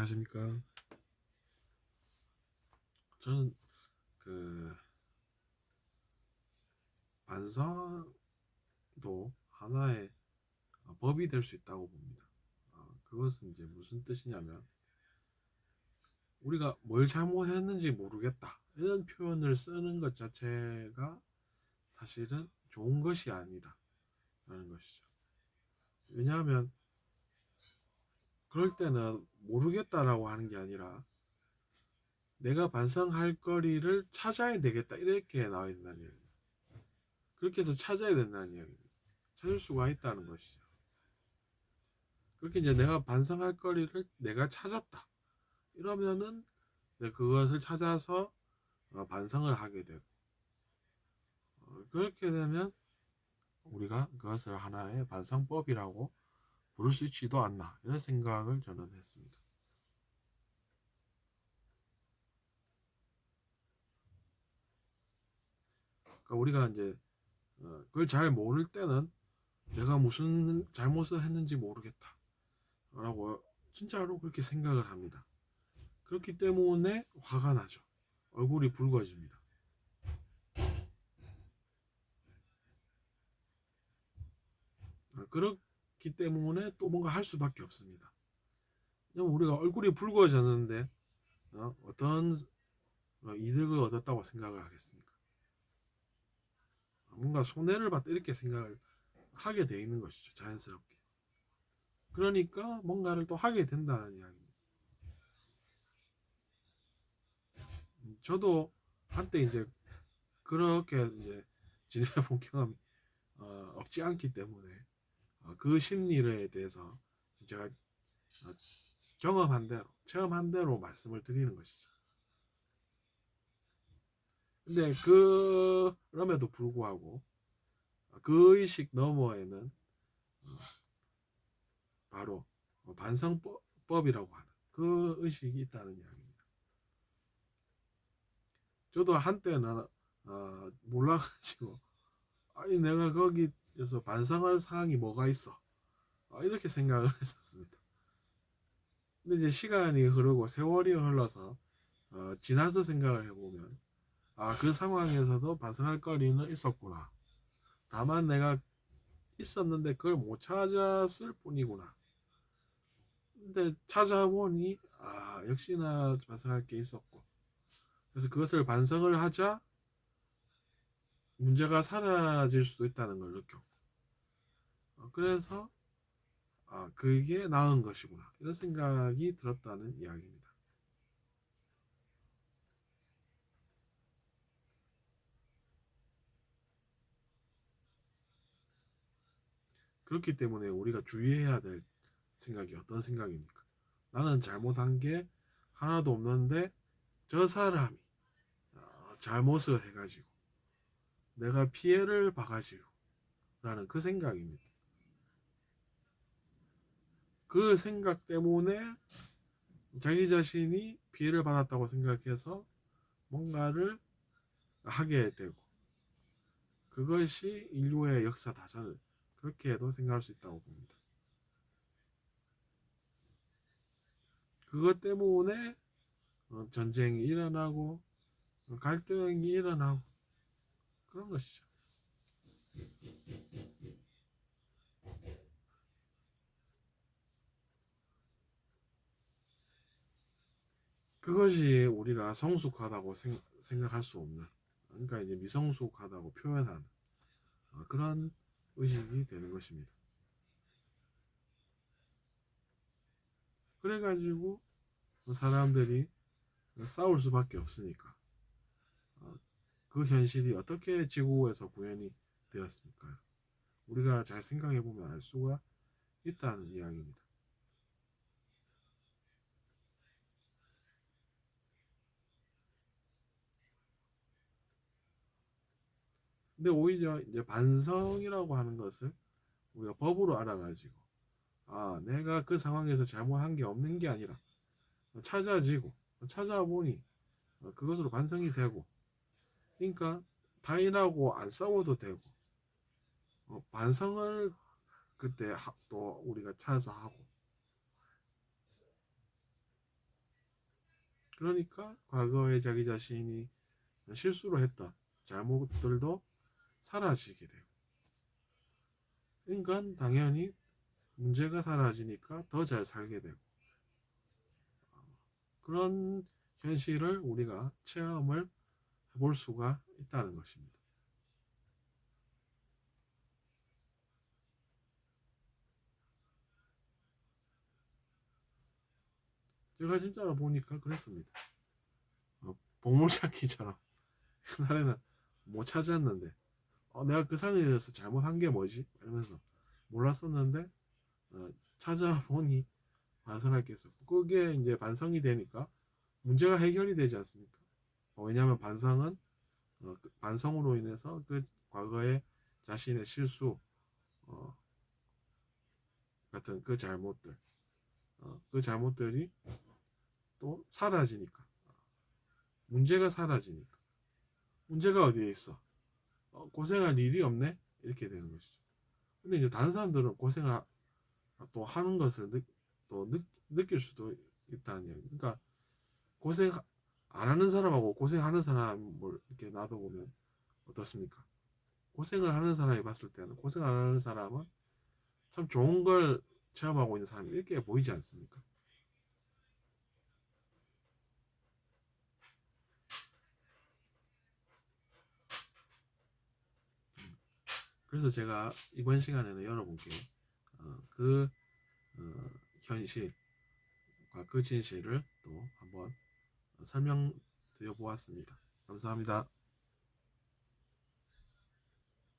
안녕하십니까. 저는 그 반성도 하나의 법이 될 수 있다고 봅니다. 그것은 이제 무슨 뜻이냐면, 우리가 뭘 잘못했는지 모르겠다 이런 표현을 쓰는 것 자체가 사실은 좋은 것이 아니다 라는 것이죠. 왜냐하면 그럴 때는 모르겠다라고 하는 게 아니라 내가 반성할 거리를 찾아야 되겠다 이렇게 나와 있다는 이야기입니다. 그렇게 해서 찾아야 된다는 이야기입니다. 찾을 수가 있다는 것이죠. 그렇게 이제 내가 반성할 거리를 내가 찾았다 이러면은 그것을 찾아서 반성을 하게 되고, 그렇게 되면 우리가 그것을 하나의 반성법이라고 부를 수 있지도 않나 이런 생각을 저는 했습니다. 그러니까 우리가 이제 그걸 잘 모를 때는 내가 무슨 잘못을 했는지 모르겠다 라고 진짜로 그렇게 생각을 합니다. 그렇기 때문에 화가 나죠. 얼굴이 붉어집니다. 그렇기 때문에 또 뭔가 할 수밖에 없습니다. 우리가 얼굴이 붉어졌는데 어떤 이득을 얻었다고 생각을 하겠습니까? 뭔가 손해를 봤다 이렇게 생각을 하게 돼 있는 것이죠, 자연스럽게. 그러니까 뭔가를 또 하게 된다는 이야기입니다. 저도 한때 이제 그렇게 이제 지내본 경험이 없지 않기 때문에 그 심리에 대해서 제가 경험한 대로, 체험한 대로 말씀을 드리는 것이죠. 근데 그럼에도 불구하고 그 의식 너머에는 바로 반성법이라고 하는 그 의식이 있다는 이야기입니다. 저도 한때는 몰라가지고, 아니 내가 거기에서 반성할 사항이 뭐가 있어 이렇게 생각을 했었습니다. 근데 이제 시간이 흐르고 세월이 흘러서 지나서 생각을 해보면, 그 상황에서도 반성할 거리는 있었구나. 다만 내가 있었는데 그걸 못 찾았을 뿐이구나. 근데 찾아보니 역시나 반성할 게 있었고, 그래서 그것을 반성을 하자 문제가 사라질 수도 있다는 걸 느꼈고, 그래서 그게 나은 것이구나 이런 생각이 들었다는 이야기입니다. 그렇기 때문에 우리가 주의해야 될 생각이 어떤 생각입니까? 나는 잘못한 게 하나도 없는데 저 사람이 잘못을 해가지고 내가 피해를 봐가지고 라는 그 생각입니다. 그 생각 때문에 자기 자신이 피해를 받았다고 생각해서 뭔가를 하게 되고, 그것이 인류의 역사다. 저는 그렇게도 생각할 수 있다고 봅니다. 그것 때문에 전쟁이 일어나고 갈등이 일어나고 그런 것이죠. 그것이 우리가 성숙하다고 생각할 수 없는, 그러니까 이제 미성숙하다고 표현하는 그런 의식이 되는 것입니다. 그래가지고 사람들이 싸울 수밖에 없으니까 그 현실이 어떻게 지구에서 구현이 되었습니까? 우리가 잘 생각해 보면 알 수가 있다는 이야기입니다. 근데 오히려 이제 반성이라고 하는 것을 우리가 법으로 알아가지고, 내가 그 상황에서 잘못한 게 없는 게 아니라 찾아지고 찾아보니 그것으로 반성이 되고, 그러니까 타인하고 안 싸워도 되고, 반성을 그때 또 우리가 찾아서 하고, 그러니까 과거에 자기 자신이 실수로 했던 잘못들도 사라지게 되고, 그러니까 당연히 문제가 사라지니까 더 잘 살게 되고, 그런 현실을 우리가 체험을 해볼 수가 있다는 것입니다. 제가 진짜로 보니까 그랬습니다. 보물찾기처럼 옛날에는 못 찾았는데 내가 그 상황에서 잘못한 게 뭐지? 이러면서 몰랐었는데 찾아보니 반성할 게 있었고, 그게 이제 반성이 되니까 문제가 해결이 되지 않습니까? 왜냐하면 반성은 반성으로 인해서 그 과거의 자신의 실수 어, 같은 그 잘못들, 그 잘못들이 또 사라지니까, 문제가 사라지니까, 문제가 어디에 있어? 고생할 일이 없네? 이렇게 되는 것이죠. 근데 이제 다른 사람들은 고생을 또 하는 것을 느낄 수도 있다는 얘기. 그러니까 고생 안 하는 사람하고 고생하는 사람을 이렇게 놔둬보면 어떻습니까? 고생을 하는 사람이 봤을 때는, 고생 안 하는 사람은 참 좋은 걸 체험하고 있는 사람이 이렇게 보이지 않습니까? 그래서 제가 이번 시간에는 여러분께 그 현실과 그 진실을 또 한번 설명드려 보았습니다. 감사합니다.